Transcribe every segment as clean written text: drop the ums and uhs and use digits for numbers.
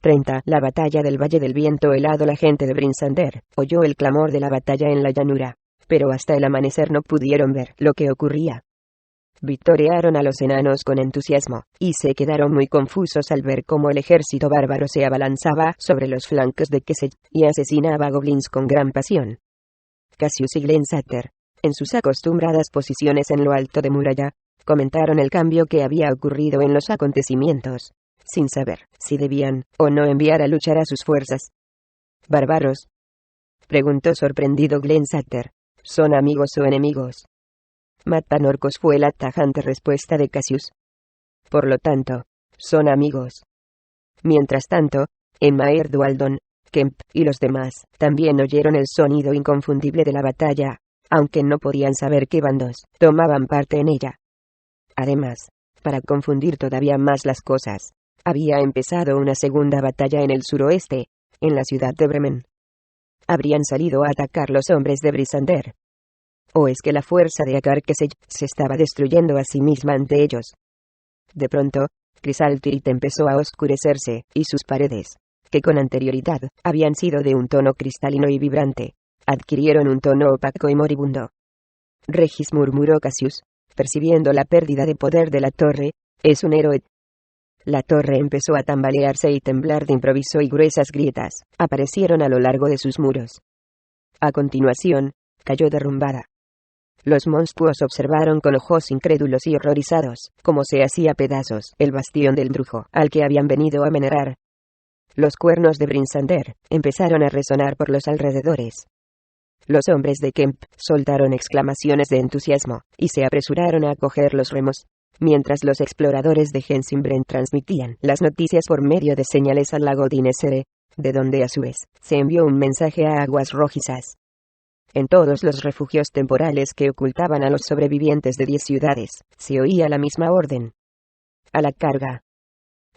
30. La batalla del Valle del Viento Helado. La gente de Brinsander oyó el clamor de la batalla en la llanura, pero hasta el amanecer no pudieron ver lo que ocurría. Victoriaron a los enanos con entusiasmo, y se quedaron muy confusos al ver cómo el ejército bárbaro se abalanzaba sobre los flancos de Kesej, y asesinaba a goblins con gran pasión. Cassius y Glensatter, en sus acostumbradas posiciones en lo alto de muralla, comentaron el cambio que había ocurrido en los acontecimientos, sin saber si debían o no enviar a luchar a sus fuerzas. ¿Bárbaros?, preguntó sorprendido Glensatter. ¿Son amigos o enemigos? Matan orcos, fue la tajante respuesta de Cassius. Por lo tanto, son amigos. Mientras tanto, en Maer Dualdon, Kemp y los demás también oyeron el sonido inconfundible de la batalla, aunque no podían saber qué bandos tomaban parte en ella. Además, para confundir todavía más las cosas, había empezado una segunda batalla en el suroeste, en la ciudad de Bremen. Habrían salido a atacar los hombres de Brissander. ¿O es que la fuerza de Akar Kesej se estaba destruyendo a sí misma ante ellos? De pronto, Chrysaltirit empezó a oscurecerse, y sus paredes, que con anterioridad habían sido de un tono cristalino y vibrante, adquirieron un tono opaco y moribundo. Regis, murmuró Cassius, percibiendo la pérdida de poder de la torre, es un héroe. La torre empezó a tambalearse y temblar de improviso y gruesas grietas aparecieron a lo largo de sus muros. A continuación, cayó derrumbada. Los monstruos observaron con ojos incrédulos y horrorizados cómo se hacía pedazos el bastión del brujo al que habían venido a venerar. Los cuernos de Brinsander empezaron a resonar por los alrededores. Los hombres de Kemp soltaron exclamaciones de entusiasmo y se apresuraron a coger los remos, mientras los exploradores de Hensimbren transmitían las noticias por medio de señales al lago Dinesere, de donde a su vez se envió un mensaje a aguas rojizas. En todos los refugios temporales que ocultaban a los sobrevivientes de 10 ciudades, se oía la misma orden. A la carga.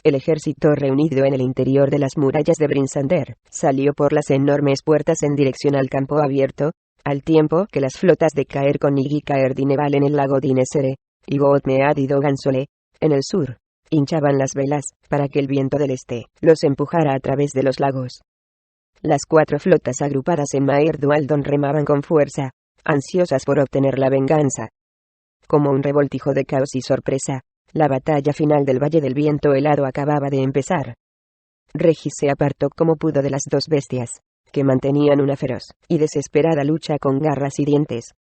El ejército reunido en el interior de las murallas de Brinsander salió por las enormes puertas en dirección al campo abierto, al tiempo que las flotas de Caer-Con y Caer-Dineval en el lago Dinesere, y Gootmead y Dogansole, en el sur, hinchaban las velas para que el viento del este los empujara a través de los lagos. Las 4 flotas agrupadas en Maer Dualdon remaban con fuerza, ansiosas por obtener la venganza. Como un revoltijo de caos y sorpresa, la batalla final del Valle del Viento Helado acababa de empezar. Regis se apartó como pudo de las 2 bestias, que mantenían una feroz y desesperada lucha con garras y dientes.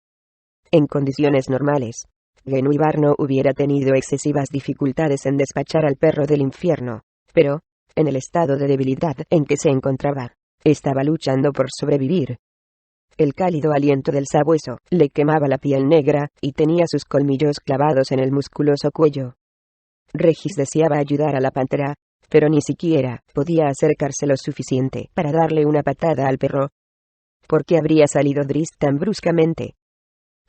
En condiciones normales, Genuibar no hubiera tenido excesivas dificultades en despachar al perro del infierno, pero, en el estado de debilidad en que se encontraba, estaba luchando por sobrevivir. El cálido aliento del sabueso le quemaba la piel negra y tenía sus colmillos clavados en el musculoso cuello. Regis deseaba ayudar a la pantera, pero ni siquiera podía acercarse lo suficiente para darle una patada al perro. ¿Por qué habría salido Drizzt tan bruscamente?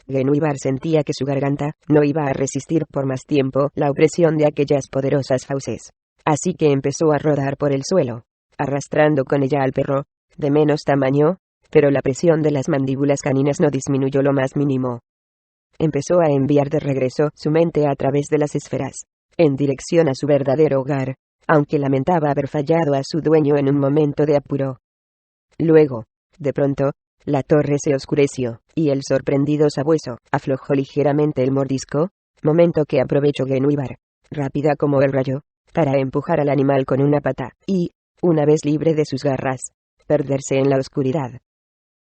Genuibar sentía que su garganta no iba a resistir por más tiempo la opresión de aquellas poderosas fauces, así que empezó a rodar por el suelo, arrastrando con ella al perro, de menos tamaño, pero la presión de las mandíbulas caninas no disminuyó lo más mínimo. Empezó a enviar de regreso su mente a través de las esferas, en dirección a su verdadero hogar, aunque lamentaba haber fallado a su dueño en un momento de apuro. Luego, de pronto, la torre se oscureció, y el sorprendido sabueso aflojó ligeramente el mordisco, momento que aprovechó Genuibar, rápida como el rayo, para empujar al animal con una pata, y, una vez libre de sus garras, perderse en la oscuridad.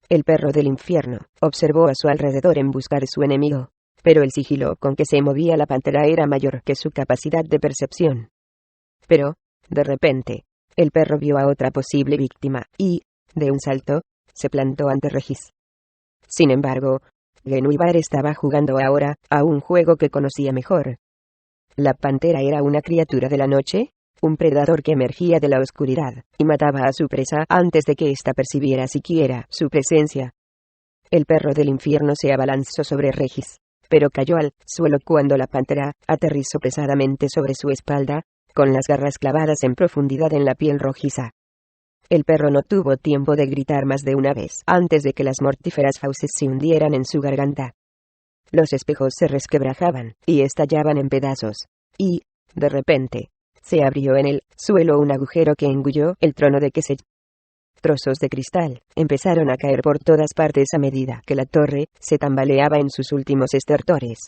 El perro del infierno observó a su alrededor en busca de su enemigo, pero el sigilo con que se movía la pantera era mayor que su capacidad de percepción. Pero, de repente, el perro vio a otra posible víctima, y, de un salto, se plantó ante Regis. Sin embargo, Genuibar estaba jugando ahora a un juego que conocía mejor. La pantera era una criatura de la noche, un predador que emergía de la oscuridad y mataba a su presa antes de que ésta percibiera siquiera su presencia. El perro del infierno se abalanzó sobre Regis, pero cayó al suelo cuando la pantera aterrizó pesadamente sobre su espalda, con las garras clavadas en profundidad en la piel rojiza. El perro no tuvo tiempo de gritar más de una vez antes de que las mortíferas fauces se hundieran en su garganta. Los espejos se resquebrajaban y estallaban en pedazos, y, de repente, se abrió en el suelo un agujero que engulló el trono de Kesey. Trozos de cristal empezaron a caer por todas partes a medida que la torre se tambaleaba en sus últimos estertores.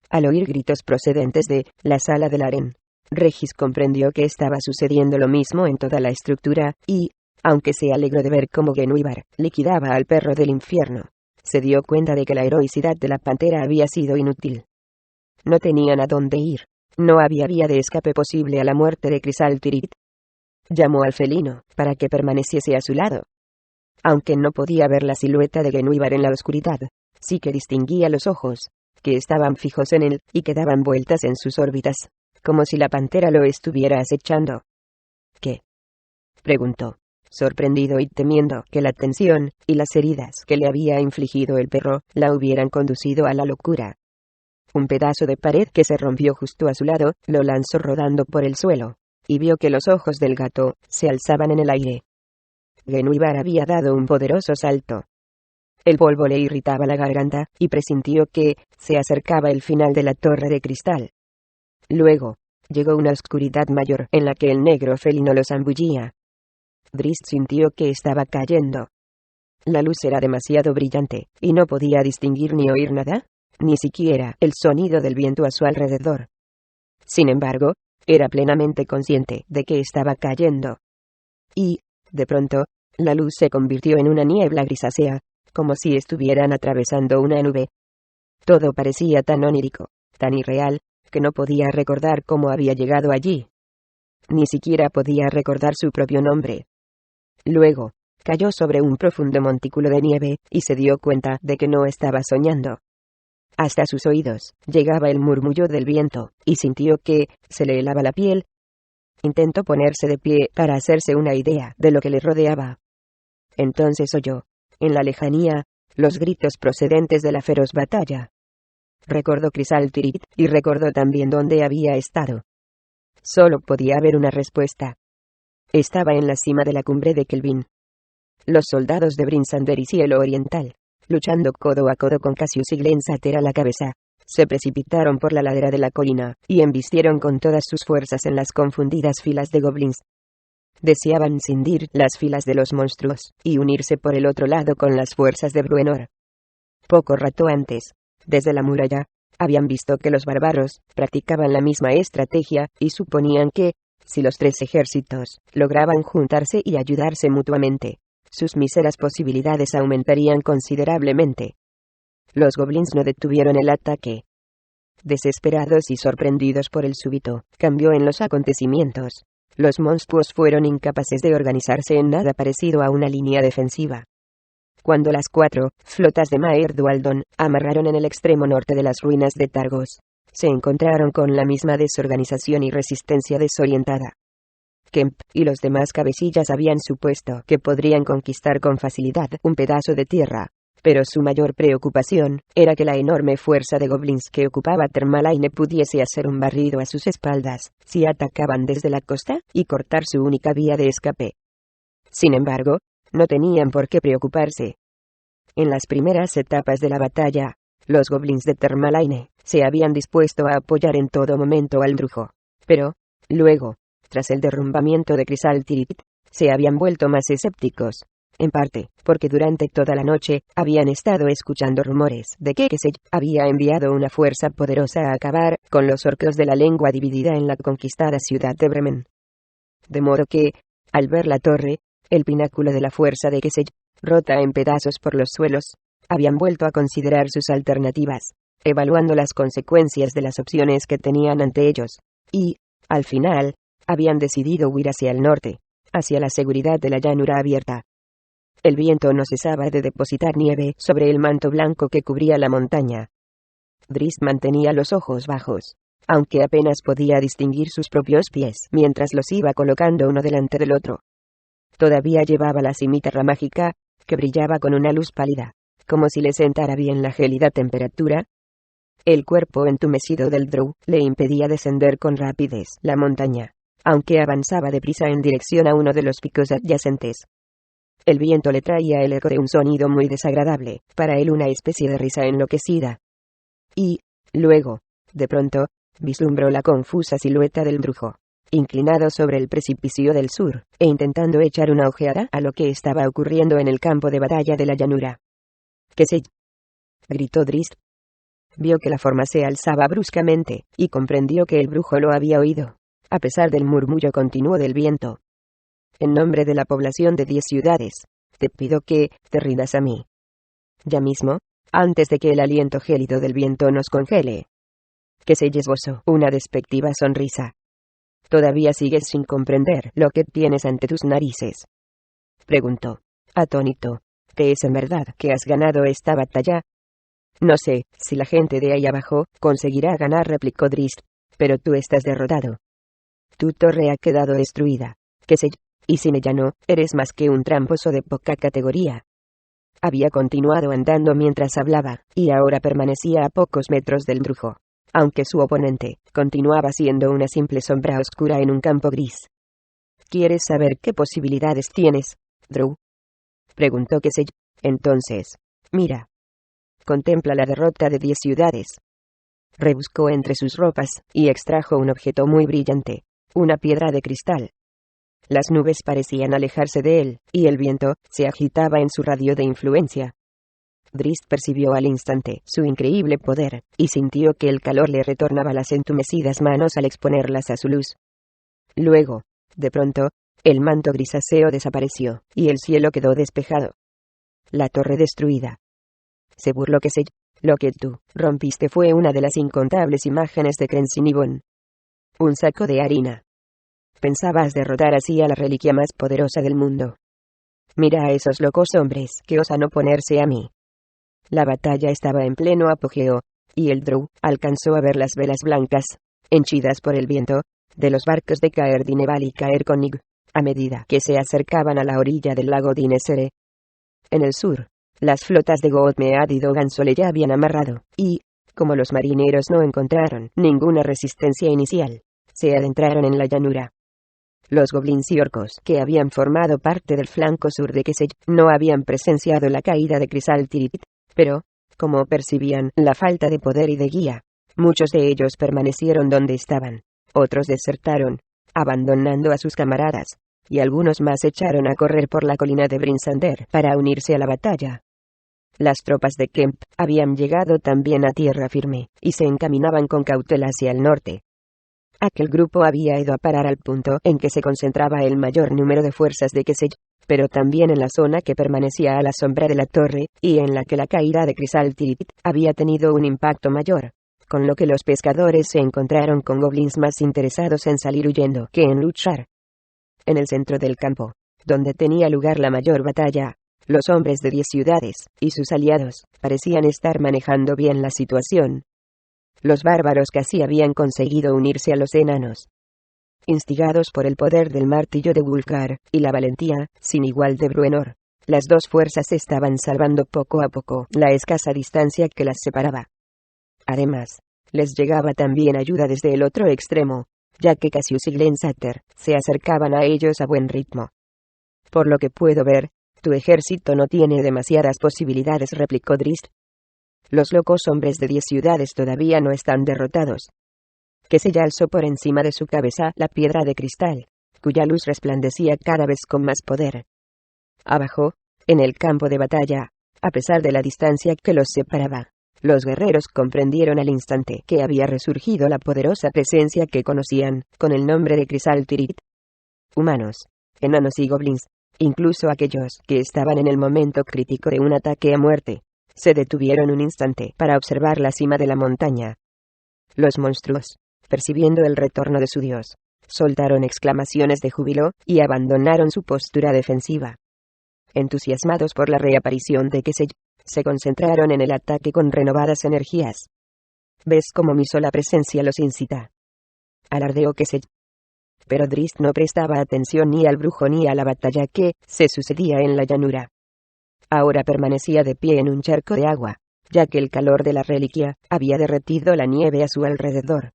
Al oír gritos procedentes de la sala del harén, Regis comprendió que estaba sucediendo lo mismo en toda la estructura, y, aunque se alegró de ver cómo Genuibar liquidaba al perro del infierno, se dio cuenta de que la heroicidad de la pantera había sido inútil. No tenían a dónde ir. No había vía de escape posible a la muerte de Crisal Tirith. Llamó al felino para que permaneciese a su lado. Aunque no podía ver la silueta de Genuibar en la oscuridad, sí que distinguía los ojos, que estaban fijos en él y que daban vueltas en sus órbitas, como si la pantera lo estuviera acechando. ¿Qué?, preguntó, sorprendido y temiendo que la tensión y las heridas que le había infligido el perro la hubieran conducido a la locura. Un pedazo de pared que se rompió justo a su lado lo lanzó rodando por el suelo, y vio que los ojos del gato se alzaban en el aire. Genuibar había dado un poderoso salto. El polvo le irritaba la garganta, y presintió que se acercaba el final de la torre de cristal. Luego, llegó una oscuridad mayor en la que el negro felino lo zambullía. Drizzt sintió que estaba cayendo. La luz era demasiado brillante, y no podía distinguir ni oír nada, ni siquiera el sonido del viento a su alrededor. Sin embargo, era plenamente consciente de que estaba cayendo. Y, de pronto, la luz se convirtió en una niebla grisácea, como si estuvieran atravesando una nube. Todo parecía tan onírico, tan irreal, que no podía recordar cómo había llegado allí. Ni siquiera podía recordar su propio nombre. Luego, cayó sobre un profundo montículo de nieve, y se dio cuenta de que no estaba soñando. Hasta sus oídos llegaba el murmullo del viento, y sintió que se le helaba la piel. Intentó ponerse de pie para hacerse una idea de lo que le rodeaba. Entonces oyó, en la lejanía, los gritos procedentes de la feroz batalla. Recordó Crisal Tirith, y recordó también dónde había estado. Solo podía haber una respuesta. Estaba en la cima de la cumbre de Kelvin. Los soldados de Brinsander y Cielo Oriental, luchando codo a codo con Cassius y Glensater a la cabeza, se precipitaron por la ladera de la colina, y embistieron con todas sus fuerzas en las confundidas filas de goblins. Deseaban cindir las filas de los monstruos, y unirse por el otro lado con las fuerzas de Bruenor. Poco rato antes, desde la muralla, habían visto que los bárbaros practicaban la misma estrategia, y suponían que, si los tres ejércitos lograban juntarse y ayudarse mutuamente, sus míseras posibilidades aumentarían considerablemente. Los goblins no detuvieron el ataque. Desesperados y sorprendidos por el súbito cambio en los acontecimientos, los monstruos fueron incapaces de organizarse en nada parecido a una línea defensiva. Cuando las 4 flotas de Maer Dualdon amarraron en el extremo norte de las ruinas de Targos, se encontraron con la misma desorganización y resistencia desorientada. Kemp y los demás cabecillas habían supuesto que podrían conquistar con facilidad un pedazo de tierra, pero su mayor preocupación era que la enorme fuerza de goblins que ocupaba Termalaine pudiese hacer un barrido a sus espaldas si atacaban desde la costa y cortar su única vía de escape. Sin embargo, no tenían por qué preocuparse. En las primeras etapas de la batalla, los goblins de Termalaine se habían dispuesto a apoyar en todo momento al brujo, pero, luego, tras el derrumbamiento de Crisal Tirith, se habían vuelto más escépticos, en parte porque durante toda la noche habían estado escuchando rumores de que Kesey había enviado una fuerza poderosa a acabar con los orcos de la lengua dividida en la conquistada ciudad de Bremen. De modo que, al ver la torre, el pináculo de la fuerza de Kesey, rota en pedazos por los suelos, habían vuelto a considerar sus alternativas, evaluando las consecuencias de las opciones que tenían ante ellos, y, al final, habían decidido huir hacia el norte, hacia la seguridad de la llanura abierta. El viento no cesaba de depositar nieve sobre el manto blanco que cubría la montaña. Drizzt mantenía los ojos bajos, aunque apenas podía distinguir sus propios pies mientras los iba colocando uno delante del otro. Todavía llevaba la cimitarra mágica, que brillaba con una luz pálida, como si le sentara bien la gélida temperatura. El cuerpo entumecido del drow le impedía descender con rapidez la montaña, aunque avanzaba deprisa en dirección a uno de los picos adyacentes. El viento le traía el eco de un sonido muy desagradable, para él una especie de risa enloquecida. Y, luego, de pronto, vislumbró la confusa silueta del brujo. inclinado sobre el precipicio del sur, e intentando echar una ojeada a lo que estaba ocurriendo en el campo de batalla de la llanura. —¿Qué sé? —gritó Drizzt. Vio que la forma se alzaba bruscamente, y comprendió que el brujo lo había oído, a pesar del murmullo continuo del viento. —En nombre de la población de 10 ciudades, te pido que te rindas a mí. Ya mismo, antes de que el aliento gélido del viento nos congele. Que se esbozó una despectiva sonrisa. —¿Todavía sigues sin comprender lo que tienes ante tus narices? —preguntó, atónito. —¿Crees en verdad que has ganado esta batalla? —No sé si la gente de ahí abajo conseguirá ganar —replicó Drizzt—, pero tú estás derrotado. Tu torre ha quedado destruida. ¿Qué sé yo? Y si me llano, eres más que un tramposo de poca categoría. Había continuado andando mientras hablaba, y ahora permanecía a pocos metros del brujo, aunque su oponente continuaba siendo una simple sombra oscura en un campo gris. —¿Quieres saber qué posibilidades tienes, Drow? —preguntó qué sé yo. Entonces, mira. Contempla la derrota de 10 ciudades. Rebuscó entre sus ropas, y extrajo un objeto muy brillante, una piedra de cristal. Las nubes parecían alejarse de él, y el viento se agitaba en su radio de influencia. Drizzt percibió al instante su increíble poder, y sintió que el calor le retornaba las entumecidas manos al exponerlas a su luz. Luego, de pronto, el manto grisáceo desapareció, y el cielo quedó despejado. La torre destruida. Se burló que sé yo. Lo que tú rompiste fue una de las incontables imágenes de Crensinibon. Un saco de harina. Pensabas derrotar así a la reliquia más poderosa del mundo. Mira a esos locos hombres que osan oponerse a mí. La batalla estaba en pleno apogeo, y el Drow alcanzó a ver las velas blancas, henchidas por el viento, de los barcos de Caer Dineval y Caer Konig, a medida que se acercaban a la orilla del lago Dinesere. En el sur, las flotas de Goodmead y Dogansole ya habían amarrado, y, como los marineros no encontraron ninguna resistencia inicial, se adentraron en la llanura. Los goblins y orcos, que habían formado parte del flanco sur de Kesey, no habían presenciado la caída de Crisal Tirith, pero, como percibían la falta de poder y de guía, muchos de ellos permanecieron donde estaban, otros desertaron, abandonando a sus camaradas, y algunos más echaron a correr por la colina de Brinsander para unirse a la batalla. Las tropas de Kemp habían llegado también a tierra firme, y se encaminaban con cautela hacia el norte. Aquel grupo había ido a parar al punto en que se concentraba el mayor número de fuerzas de Kesey, pero también en la zona que permanecía a la sombra de la torre, y en la que la caída de Crisal Tirith había tenido un impacto mayor, con lo que los pescadores se encontraron con goblins más interesados en salir huyendo que en luchar. En el centro del campo, donde tenía lugar la mayor batalla, los hombres de 10 ciudades y sus aliados parecían estar manejando bien la situación. Los bárbaros casi habían conseguido unirse a los enanos. Instigados por el poder del martillo de Wulfgar y la valentía sin igual de Bruenor, las dos fuerzas estaban salvando poco a poco la escasa distancia que las separaba. Además, les llegaba también ayuda desde el otro extremo, ya que Cassius y Glensater se acercaban a ellos a buen ritmo. Por lo que puedo ver, tu ejército no tiene demasiadas posibilidades, replicó Drizzt. Los locos hombres de 10 ciudades todavía no están derrotados. Kesey alzó por encima de su cabeza la piedra de cristal, cuya luz resplandecía cada vez con más poder. Abajo, en el campo de batalla, a pesar de la distancia que los separaba, los guerreros comprendieron al instante que había resurgido la poderosa presencia que conocían con el nombre de Crisal Tirith. Humanos, enanos y goblins, incluso aquellos que estaban en el momento crítico de un ataque a muerte, se detuvieron un instante para observar la cima de la montaña. Los monstruos, percibiendo el retorno de su dios, soltaron exclamaciones de júbilo y abandonaron su postura defensiva. Entusiasmados por la reaparición de Kesey, se concentraron en el ataque con renovadas energías. ¿Ves cómo mi sola presencia los incita?, alardeó Kesey. Pero Drizzt no prestaba atención ni al brujo ni a la batalla que se sucedía en la llanura. Ahora permanecía de pie en un charco de agua, ya que el calor de la reliquia había derretido la nieve a su alrededor.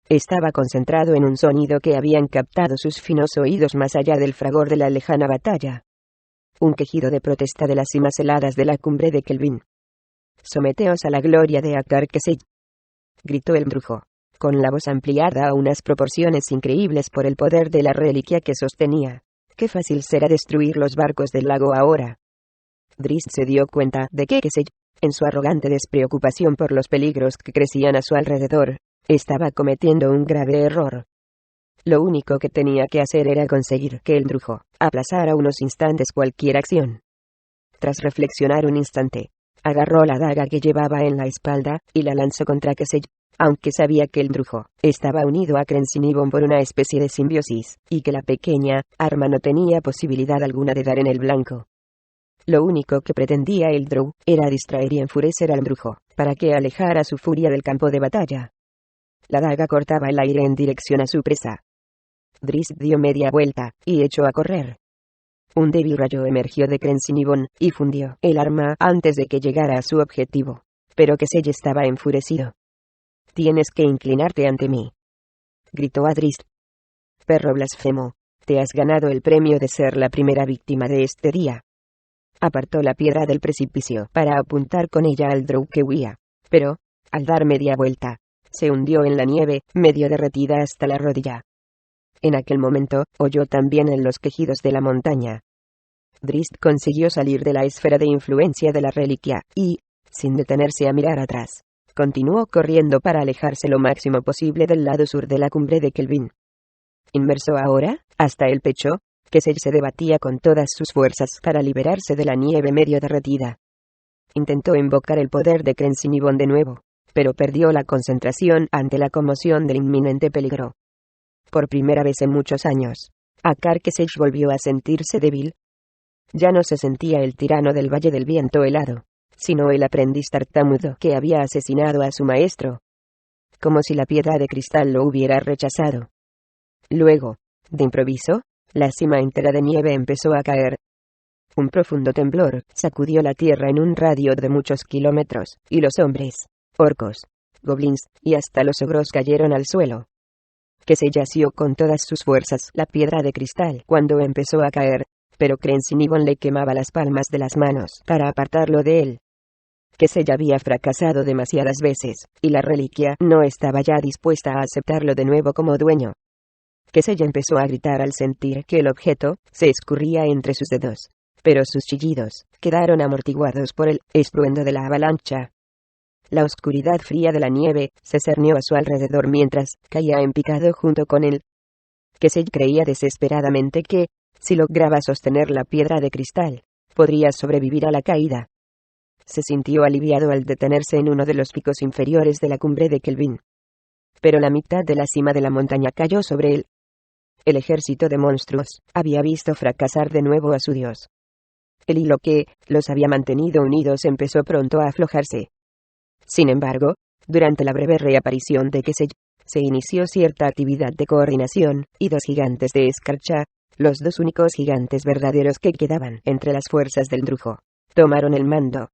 Estaba concentrado en un sonido que habían captado sus finos oídos más allá del fragor de la lejana batalla. Un quejido de protesta de las cimas heladas de la cumbre de Kelvin. «Someteos a la gloria de Akar Kesey», gritó el brujo. con la voz ampliada a unas proporciones increíbles por el poder de la reliquia que sostenía. Qué fácil será destruir los barcos del lago ahora. Drizzt se dio cuenta de que Kesey, en su arrogante despreocupación por los peligros que crecían a su alrededor, estaba cometiendo un grave error. Lo único que tenía que hacer era conseguir que el brujo aplazara unos instantes cualquier acción. Tras reflexionar un instante, agarró la daga que llevaba en la espalda y la lanzó contra Kesey, aunque sabía que el brujo estaba unido a Crencinibon por una especie de simbiosis, y que la pequeña arma no tenía posibilidad alguna de dar en el blanco. Lo único que pretendía el drow era distraer y enfurecer al brujo, para que alejara su furia del campo de batalla. La daga cortaba el aire en dirección a su presa. Drizzt dio media vuelta y echó a correr. Un débil rayo emergió de Crencinibon y fundió el arma antes de que llegara a su objetivo. Pero Kesey estaba enfurecido. «Tienes que inclinarte ante mí», gritó a Drizzt. «Perro blasfemo, te has ganado el premio de ser la primera víctima de este día». Apartó la piedra del precipicio para apuntar con ella al drow que huía, pero, al dar media vuelta, se hundió en la nieve, medio derretida hasta la rodilla. En aquel momento, oyó también en los quejidos de la montaña. Drizzt consiguió salir de la esfera de influencia de la reliquia, y, sin detenerse a mirar atrás, continuó corriendo para alejarse lo máximo posible del lado sur de la cumbre de Kelvin. Inmerso ahora, hasta el pecho, Kesey se debatía con todas sus fuerzas para liberarse de la nieve medio derretida. Intentó invocar el poder de Crencinibon de nuevo, pero perdió la concentración ante la conmoción del inminente peligro. Por primera vez en muchos años, Akar Kesey volvió a sentirse débil. Ya no se sentía el tirano del Valle del Viento helado, sino el aprendiz tartamudo que había asesinado a su maestro. Como si la piedra de cristal lo hubiera rechazado. Luego, de improviso, la cima entera de nieve empezó a caer. Un profundo temblor sacudió la tierra en un radio de muchos kilómetros, y los hombres, orcos, goblins, y hasta los ogros cayeron al suelo. Kesey asió con todas sus fuerzas la piedra de cristal cuando empezó a caer, pero Crencinibon le quemaba las palmas de las manos para apartarlo de él. Kesey había fracasado demasiadas veces, y la reliquia no estaba ya dispuesta a aceptarlo de nuevo como dueño. Kesey empezó a gritar al sentir que el objeto se escurría entre sus dedos, pero sus chillidos quedaron amortiguados por el estruendo de la avalancha. La oscuridad fría de la nieve se cernió a su alrededor mientras caía en picado junto con él. Kesey creía desesperadamente que, si lograba sostener la piedra de cristal, podría sobrevivir a la caída. Se sintió aliviado al detenerse en uno de los picos inferiores de la cumbre de Kelvin. Pero la mitad de la cima de la montaña cayó sobre él. El ejército de monstruos había visto fracasar de nuevo a su dios. El hilo que los había mantenido unidos empezó pronto a aflojarse. Sin embargo, durante la breve reaparición de Kesey, se inició cierta actividad de coordinación, y dos gigantes de escarcha, los dos únicos gigantes verdaderos que quedaban entre las fuerzas del brujo, tomaron el mando.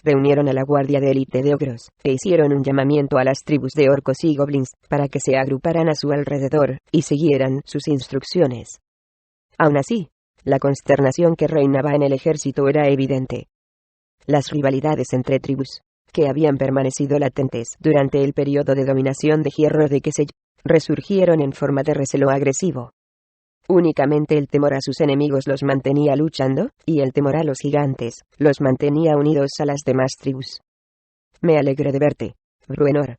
Reunieron a la guardia de élite de ogros, e hicieron un llamamiento a las tribus de orcos y goblins, para que se agruparan a su alrededor, y siguieran sus instrucciones. Aun así, la consternación que reinaba en el ejército era evidente. Las rivalidades entre tribus, que habían permanecido latentes durante el periodo de dominación de hierro de Kesey, resurgieron en forma de recelo agresivo. Únicamente el temor a sus enemigos los mantenía luchando, y el temor a los gigantes los mantenía unidos a las demás tribus. «Me alegro de verte, Bruenor»,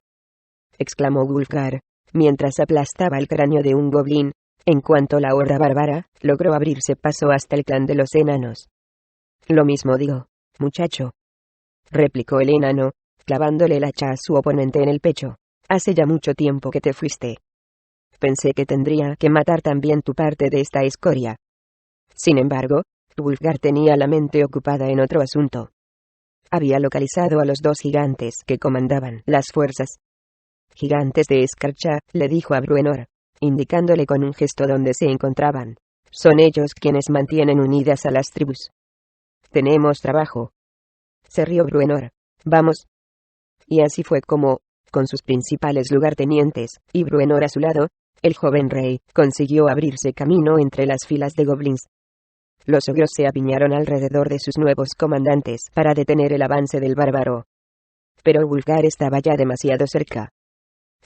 exclamó Wulfgar, mientras aplastaba el cráneo de un goblin, en cuanto la horda bárbara logró abrirse paso hasta el clan de los enanos. «Lo mismo digo, muchacho», replicó el enano, clavándole el hacha a su oponente en el pecho. «Hace ya mucho tiempo que te fuiste. Pensé que tendría que matar también tu parte de esta escoria». Sin embargo, Wulfgar tenía la mente ocupada en otro asunto. Había localizado a los dos gigantes que comandaban las fuerzas. «Gigantes de escarcha», le dijo a Bruenor, indicándole con un gesto donde se encontraban. «Son ellos quienes mantienen unidas a las tribus. Tenemos trabajo». Se rió Bruenor. «Vamos». Y así fue como, con sus principales lugartenientes, y Bruenor a su lado, el joven rey consiguió abrirse camino entre las filas de goblins. Los ogros se apiñaron alrededor de sus nuevos comandantes para detener el avance del bárbaro. Pero Wulfgar estaba ya demasiado cerca.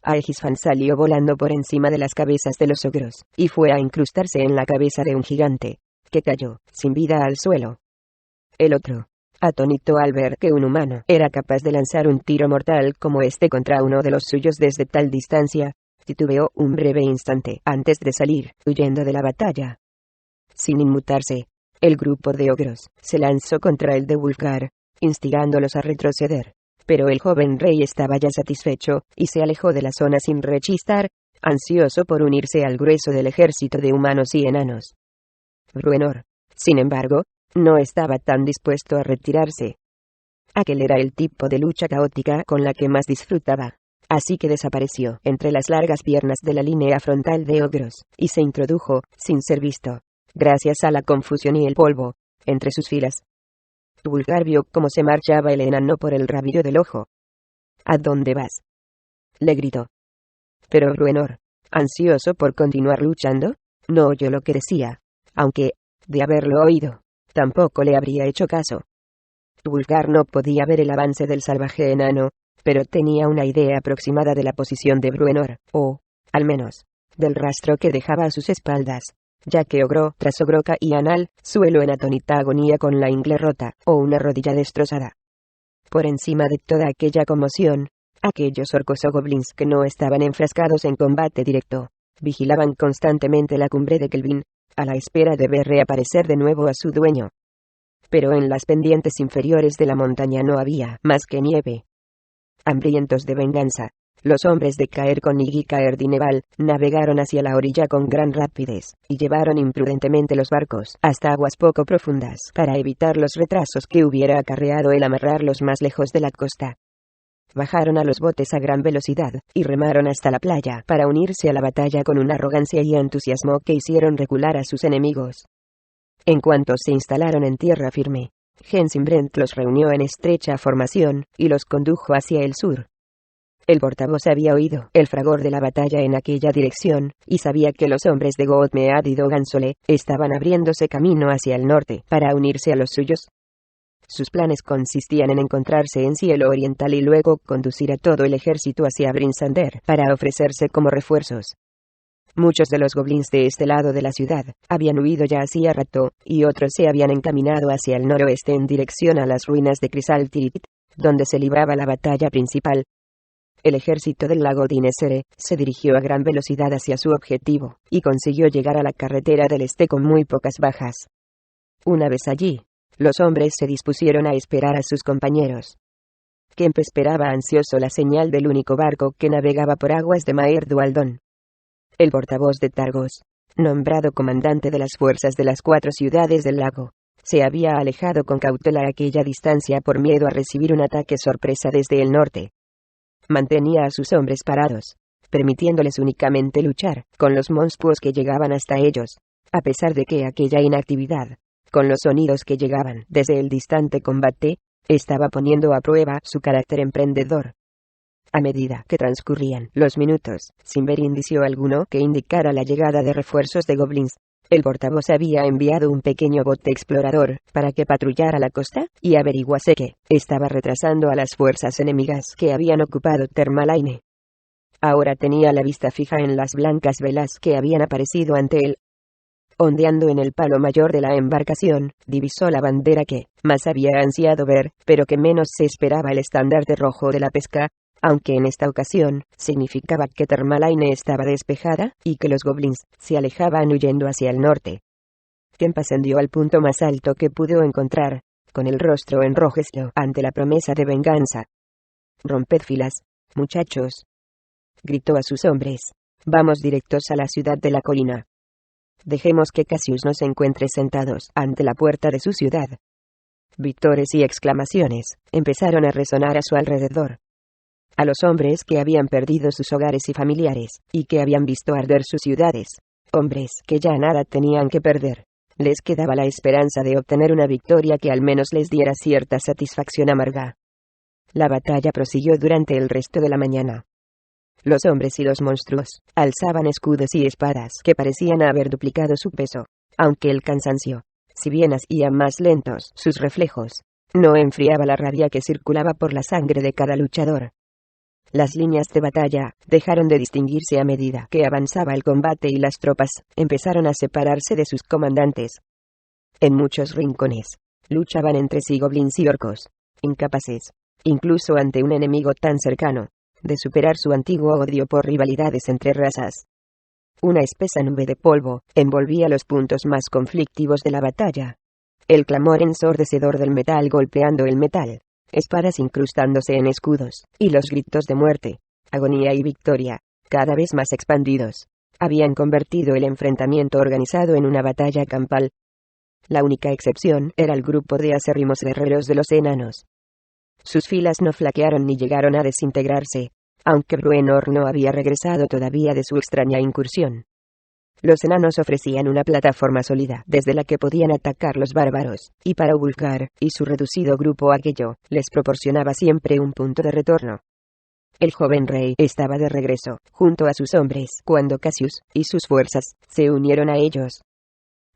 Aegisfan salió volando por encima de las cabezas de los ogros, y fue a incrustarse en la cabeza de un gigante, que cayó, sin vida al suelo. El otro, atónito al ver que un humano era capaz de lanzar un tiro mortal como este contra uno de los suyos desde tal distancia, titubeó un breve instante antes de salir, huyendo de la batalla. Sin inmutarse, el grupo de ogros se lanzó contra el de Wulfgar, instigándolos a retroceder. Pero el joven rey estaba ya satisfecho, y se alejó de la zona sin rechistar, ansioso por unirse al grueso del ejército de humanos y enanos. Bruenor, sin embargo, no estaba tan dispuesto a retirarse. Aquel era el tipo de lucha caótica con la que más disfrutaba. Así que desapareció entre las largas piernas de la línea frontal de ogros, y se introdujo, sin ser visto, gracias a la confusión y el polvo, entre sus filas. Wulfgar vio cómo se marchaba el enano por el rabillo del ojo. ¿A dónde vas?, le gritó. Pero Bruenor, ansioso por continuar luchando, no oyó lo que decía, aunque, de haberlo oído, tampoco le habría hecho caso. Wulfgar no podía ver el avance del salvaje enano, pero tenía una idea aproximada de la posición de Bruenor, o, al menos, del rastro que dejaba a sus espaldas, ya que ogro tras ogro caían al suelo en atónita agonía con la ingle rota o una rodilla destrozada. Por encima de toda aquella conmoción, aquellos orcos o goblins que no estaban enfrascados en combate directo, vigilaban constantemente la cumbre de Kelvin, a la espera de ver reaparecer de nuevo a su dueño. Pero en las pendientes inferiores de la montaña no había más que nieve. Hambrientos de venganza, los hombres de Caer con y Caer Dineval navegaron hacia la orilla con gran rapidez, y llevaron imprudentemente los barcos hasta aguas poco profundas para evitar los retrasos que hubiera acarreado el amarrarlos más lejos de la costa. Bajaron a los botes a gran velocidad, y remaron hasta la playa para unirse a la batalla con una arrogancia y entusiasmo que hicieron recular a sus enemigos. En cuanto se instalaron en tierra firme, Hensinbrent los reunió en estrecha formación, y los condujo hacia el sur. El portavoz había oído el fragor de la batalla en aquella dirección, y sabía que los hombres de Godmead y Dogansole estaban abriéndose camino hacia el norte para unirse a los suyos. Sus planes consistían en encontrarse en cielo oriental y luego conducir a todo el ejército hacia Brinsander para ofrecerse como refuerzos. Muchos de los goblins de este lado de la ciudad habían huido ya hacía rato, y otros se habían encaminado hacia el noroeste en dirección a las ruinas de Crisal Tirith, donde se libraba la batalla principal. El ejército del lago Dinesere se dirigió a gran velocidad hacia su objetivo, y consiguió llegar a la carretera del este con muy pocas bajas. Una vez allí, los hombres se dispusieron a esperar a sus compañeros. Kemp esperaba ansioso la señal del único barco que navegaba por aguas de Maer Dualdón. El portavoz de Targos, nombrado comandante de las fuerzas de las 4 ciudades del lago, se había alejado con cautela a aquella distancia por miedo a recibir un ataque sorpresa desde el norte. Mantenía a sus hombres parados, permitiéndoles únicamente luchar con los monstruos que llegaban hasta ellos, a pesar de que aquella inactividad, con los sonidos que llegaban desde el distante combate, estaba poniendo a prueba su carácter emprendedor. A medida que transcurrían los minutos, sin ver indicio alguno que indicara la llegada de refuerzos de goblins, el portavoz había enviado un pequeño bote explorador para que patrullara la costa y averiguase que estaba retrasando a las fuerzas enemigas que habían ocupado Termalaine. Ahora tenía la vista fija en las blancas velas que habían aparecido ante él. Ondeando en el palo mayor de la embarcación, divisó la bandera que más había ansiado ver, pero que menos se esperaba, el estandarte rojo de la pesca, aunque en esta ocasión significaba que Termalaine estaba despejada, y que los goblins se alejaban huyendo hacia el norte. Kemp ascendió al punto más alto que pudo encontrar, con el rostro enrojecido ante la promesa de venganza. «Romped filas, muchachos», gritó a sus hombres. «Vamos directos a la ciudad de la colina. Dejemos que Cassius nos encuentre sentados ante la puerta de su ciudad». Vítores y exclamaciones empezaron a resonar a su alrededor. A los hombres que habían perdido sus hogares y familiares, y que habían visto arder sus ciudades, hombres que ya nada tenían que perder, les quedaba la esperanza de obtener una victoria que al menos les diera cierta satisfacción amarga. La batalla prosiguió durante el resto de la mañana. Los hombres y los monstruos alzaban escudos y espadas que parecían haber duplicado su peso, aunque el cansancio, si bien hacía más lentos sus reflejos, no enfriaba la rabia que circulaba por la sangre de cada luchador. Las líneas de batalla dejaron de distinguirse a medida que avanzaba el combate y las tropas empezaron a separarse de sus comandantes. En muchos rincones, luchaban entre sí goblins y orcos, incapaces, incluso ante un enemigo tan cercano, de superar su antiguo odio por rivalidades entre razas. Una espesa nube de polvo envolvía los puntos más conflictivos de la batalla. El clamor ensordecedor del metal golpeando el metal, espadas incrustándose en escudos, y los gritos de muerte, agonía y victoria, cada vez más expandidos, habían convertido el enfrentamiento organizado en una batalla campal. La única excepción era el grupo de acérrimos guerreros de los enanos. Sus filas no flaquearon ni llegaron a desintegrarse, aunque Bruenor no había regresado todavía de su extraña incursión. Los enanos ofrecían una plataforma sólida desde la que podían atacar los bárbaros, y para Ulfgar y su reducido grupo aquello les proporcionaba siempre un punto de retorno. El joven rey estaba de regreso, junto a sus hombres, cuando Cassius y sus fuerzas se unieron a ellos.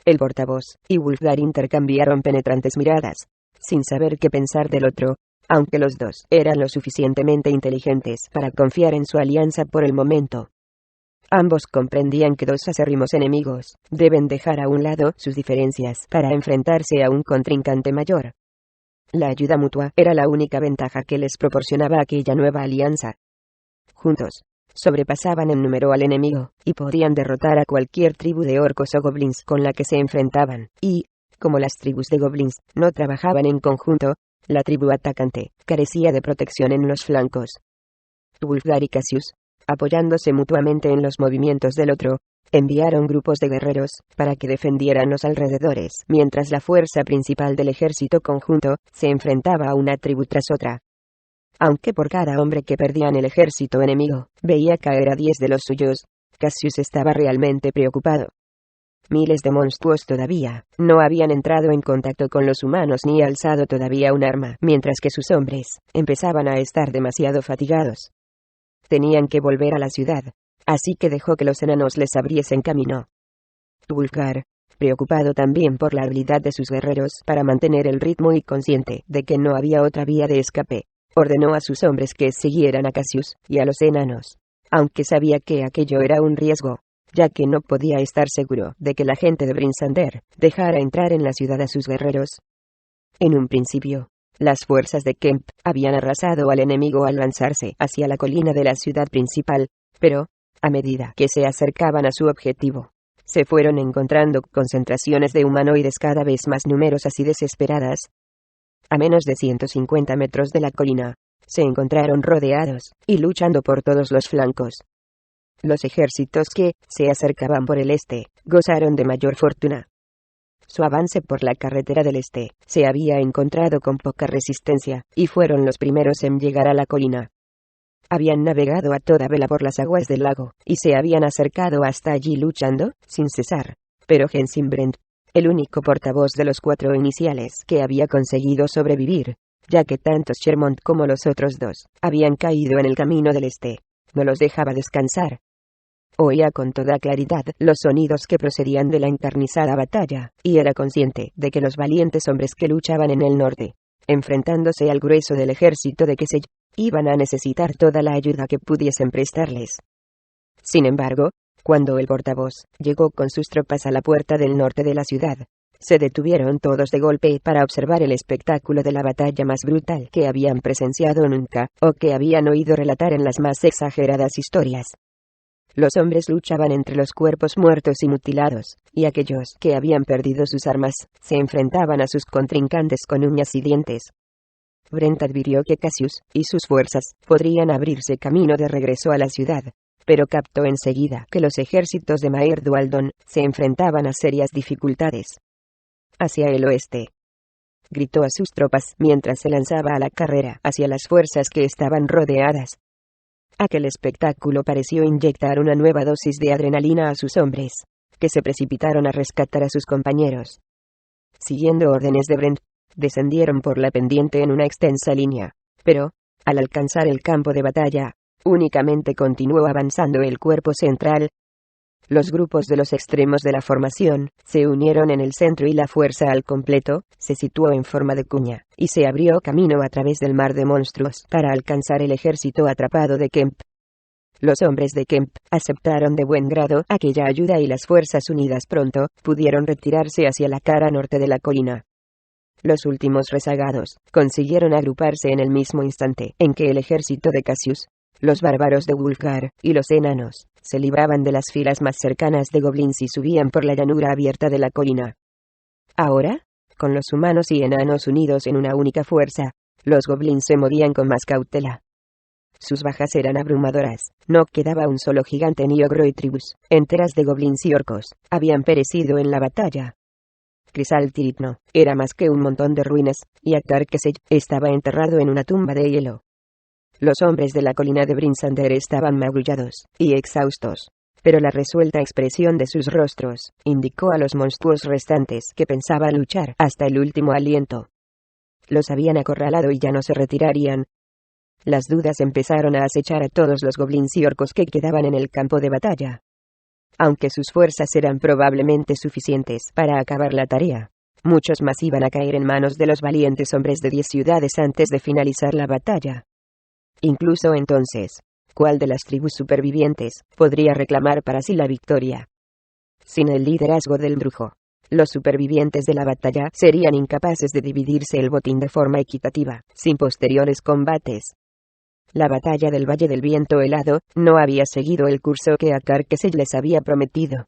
El portavoz y Ulfgar intercambiaron penetrantes miradas, sin saber qué pensar del otro, aunque los dos eran lo suficientemente inteligentes para confiar en su alianza por el momento. Ambos comprendían que dos acérrimos enemigos deben dejar a un lado sus diferencias para enfrentarse a un contrincante mayor. La ayuda mutua era la única ventaja que les proporcionaba aquella nueva alianza. Juntos, sobrepasaban en número al enemigo, y podían derrotar a cualquier tribu de orcos o goblins con la que se enfrentaban, y, como las tribus de goblins no trabajaban en conjunto, la tribu atacante carecía de protección en los flancos. Ulfgar y Cassius, apoyándose mutuamente en los movimientos del otro, enviaron grupos de guerreros para que defendieran los alrededores, mientras la fuerza principal del ejército conjunto se enfrentaba a una tribu tras otra. Aunque por cada hombre que perdían el ejército enemigo veía caer a 10 de los suyos, Cassius estaba realmente preocupado. Miles de monstruos todavía no habían entrado en contacto con los humanos ni alzado todavía un arma, mientras que sus hombres empezaban a estar demasiado fatigados. Tenían que volver a la ciudad, así que dejó que los enanos les abriesen camino. Ulfgar, preocupado también por la habilidad de sus guerreros para mantener el ritmo y consciente de que no había otra vía de escape, ordenó a sus hombres que siguieran a Cassius y a los enanos, aunque sabía que aquello era un riesgo, ya que no podía estar seguro de que la gente de Brinsander dejara entrar en la ciudad a sus guerreros. En un principio, las fuerzas de Kemp habían arrasado al enemigo al lanzarse hacia la colina de la ciudad principal, pero, a medida que se acercaban a su objetivo, se fueron encontrando concentraciones de humanoides cada vez más numerosas y desesperadas. A menos de 150 metros de la colina, se encontraron rodeados y luchando por todos los flancos. Los ejércitos que se acercaban por el este gozaron de mayor fortuna. Su avance por la carretera del este se había encontrado con poca resistencia, y fueron los primeros en llegar a la colina. Habían navegado a toda vela por las aguas del lago, y se habían acercado hasta allí luchando, sin cesar. Pero Hensinbrand, el único portavoz de los 4 iniciales que había conseguido sobrevivir, ya que tanto Shermont como los otros dos habían caído en el camino del este, no los dejaba descansar. Oía con toda claridad los sonidos que procedían de la encarnizada batalla, y era consciente de que los valientes hombres que luchaban en el norte, enfrentándose al grueso del ejército de Kesey, iban a necesitar toda la ayuda que pudiesen prestarles. Sin embargo, cuando el portavoz llegó con sus tropas a la puerta del norte de la ciudad, se detuvieron todos de golpe para observar el espectáculo de la batalla más brutal que habían presenciado nunca, o que habían oído relatar en las más exageradas historias. Los hombres luchaban entre los cuerpos muertos y mutilados, y aquellos que habían perdido sus armas se enfrentaban a sus contrincantes con uñas y dientes. Brent advirtió que Cassius y sus fuerzas podrían abrirse camino de regreso a la ciudad, pero captó enseguida que los ejércitos de Maer Dualdon se enfrentaban a serias dificultades. Hacia el oeste, gritó a sus tropas mientras se lanzaba a la carrera hacia las fuerzas que estaban rodeadas. Aquel espectáculo pareció inyectar una nueva dosis de adrenalina a sus hombres, que se precipitaron a rescatar a sus compañeros. Siguiendo órdenes de Brent, descendieron por la pendiente en una extensa línea, pero, al alcanzar el campo de batalla, únicamente continuó avanzando el cuerpo central. Los grupos de los extremos de la formación se unieron en el centro y la fuerza al completo se situó en forma de cuña, y se abrió camino a través del mar de monstruos para alcanzar el ejército atrapado de Kemp. Los hombres de Kemp aceptaron de buen grado aquella ayuda y las fuerzas unidas pronto pudieron retirarse hacia la cara norte de la colina. Los últimos rezagados consiguieron agruparse en el mismo instante en que el ejército de Cassius, los bárbaros de Wulfgar y los enanos se libraban de las filas más cercanas de goblins y subían por la llanura abierta de la colina. Ahora, con los humanos y enanos unidos en una única fuerza, los goblins se movían con más cautela. Sus bajas eran abrumadoras, no quedaba un solo gigante ni ogro y tribus enteras de goblins y orcos habían perecido en la batalla. Crisal Tirith no era más que un montón de ruinas, y Akar Kesej estaba enterrado en una tumba de hielo. Los hombres de la colina de Brinsander estaban magullados y exhaustos, pero la resuelta expresión de sus rostros indicó a los monstruos restantes que pensaban luchar hasta el último aliento. Los habían acorralado y ya no se retirarían. Las dudas empezaron a acechar a todos los goblins y orcos que quedaban en el campo de batalla. Aunque sus fuerzas eran probablemente suficientes para acabar la tarea, muchos más iban a caer en manos de los valientes hombres de 10 ciudades antes de finalizar la batalla. Incluso entonces, ¿cuál de las tribus supervivientes podría reclamar para sí la victoria? Sin el liderazgo del brujo, los supervivientes de la batalla serían incapaces de dividirse el botín de forma equitativa, sin posteriores combates. La batalla del Valle del Viento Helado no había seguido el curso que Akar Kesej les había prometido.